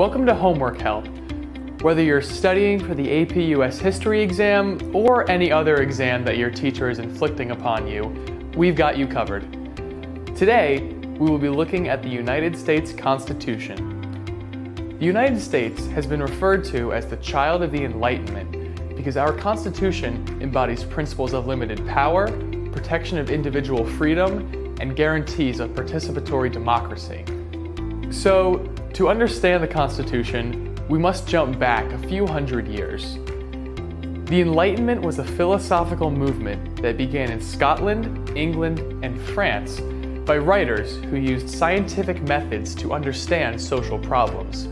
Welcome to Homework Help. Whether you're studying for the AP US History exam or any other exam that your teacher is inflicting upon you, we've got you covered. Today, we will be looking at the United States Constitution. The United States has been referred to as the child of the Enlightenment because our Constitution embodies principles of limited power, protection of individual freedom, and guarantees of participatory democracy. So, to understand the Constitution, we must jump back a few hundred years. The Enlightenment was a philosophical movement that began in Scotland, England, and France by writers who used scientific methods to understand social problems.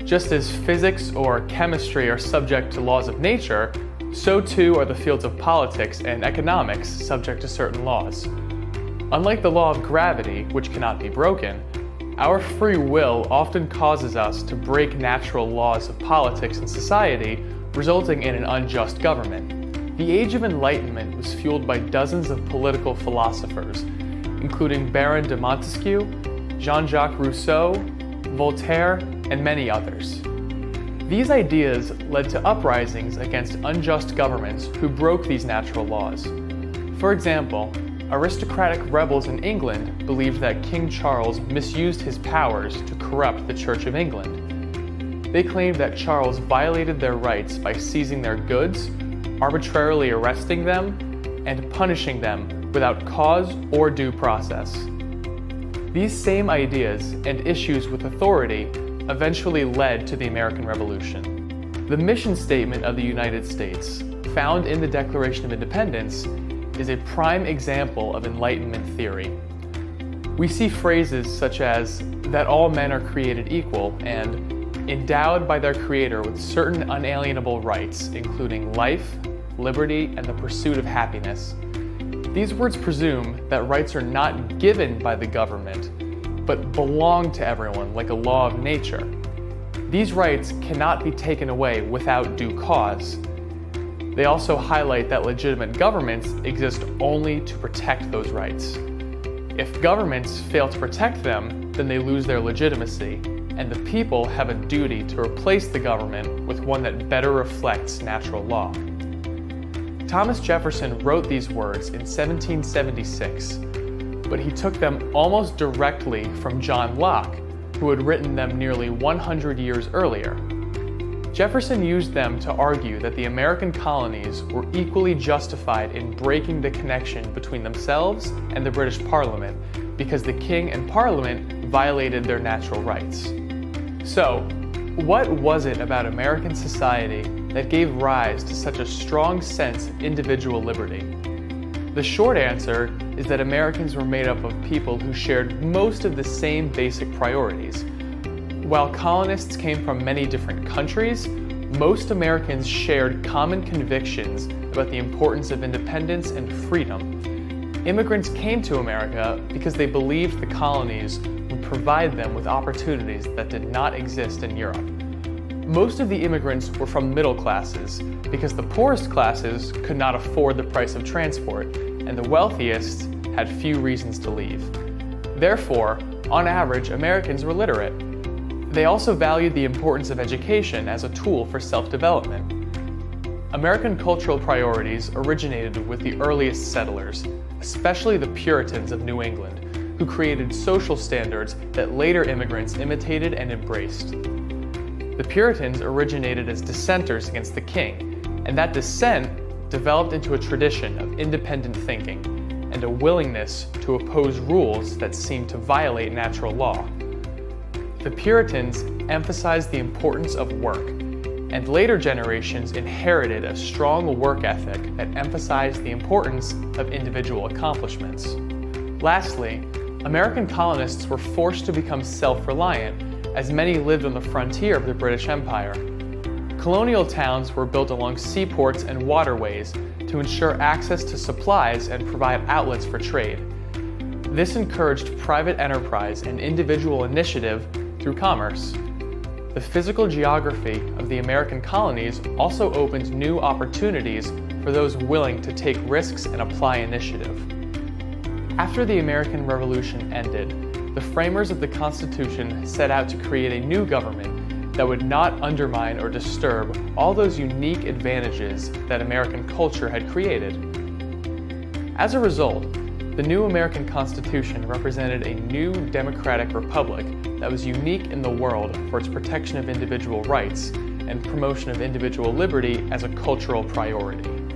Just as physics or chemistry are subject to laws of nature, so too are the fields of politics and economics subject to certain laws. Unlike the law of gravity, which cannot be broken, our free will often causes us to break natural laws of politics and society, resulting in an unjust government. The Age of Enlightenment was fueled by dozens of political philosophers, including Baron de Montesquieu, Jean-Jacques Rousseau, Voltaire, and many others. These ideas led to uprisings against unjust governments who broke these natural laws. For example, aristocratic rebels in England believed that King Charles misused his powers to corrupt the Church of England. They claimed that Charles violated their rights by seizing their goods, arbitrarily arresting them, and punishing them without cause or due process. These same ideas and issues with authority eventually led to the American Revolution. The mission statement of the United States, found in the Declaration of Independence, is a prime example of Enlightenment theory. We see phrases such as, that all men are created equal, and endowed by their Creator with certain unalienable rights, including life, liberty, and the pursuit of happiness. These words presume that rights are not given by the government, but belong to everyone like a law of nature. These rights cannot be taken away without due cause. They also highlight that legitimate governments exist only to protect those rights. If governments fail to protect them, then they lose their legitimacy, and the people have a duty to replace the government with one that better reflects natural law. Thomas Jefferson wrote these words in 1776, but he took them almost directly from John Locke, who had written them nearly 100 years earlier. Jefferson used them to argue that the American colonies were equally justified in breaking the connection between themselves and the British Parliament because the King and Parliament violated their natural rights. So, what was it about American society that gave rise to such a strong sense of individual liberty? The short answer is that Americans were made up of people who shared most of the same basic priorities. While colonists came from many different countries, most Americans shared common convictions about the importance of independence and freedom. Immigrants came to America because they believed the colonies would provide them with opportunities that did not exist in Europe. Most of the immigrants were from middle classes because the poorest classes could not afford the price of transport, and the wealthiest had few reasons to leave. Therefore, on average, Americans were literate. They also valued the importance of education as a tool for self-development. American cultural priorities originated with the earliest settlers, especially the Puritans of New England, who created social standards that later immigrants imitated and embraced. The Puritans originated as dissenters against the king, and that dissent developed into a tradition of independent thinking and a willingness to oppose rules that seemed to violate natural law. The Puritans emphasized the importance of work, and later generations inherited a strong work ethic that emphasized the importance of individual accomplishments. Lastly, American colonists were forced to become self-reliant, as many lived on the frontier of the British Empire. Colonial towns were built along seaports and waterways to ensure access to supplies and provide outlets for trade. This encouraged private enterprise and individual initiative through commerce. The physical geography of the American colonies also opened new opportunities for those willing to take risks and apply initiative. After the American Revolution ended, the framers of the Constitution set out to create a new government that would not undermine or disturb all those unique advantages that American culture had created. As a result, the new American Constitution represented a new democratic republic that was unique in the world for its protection of individual rights and promotion of individual liberty as a cultural priority.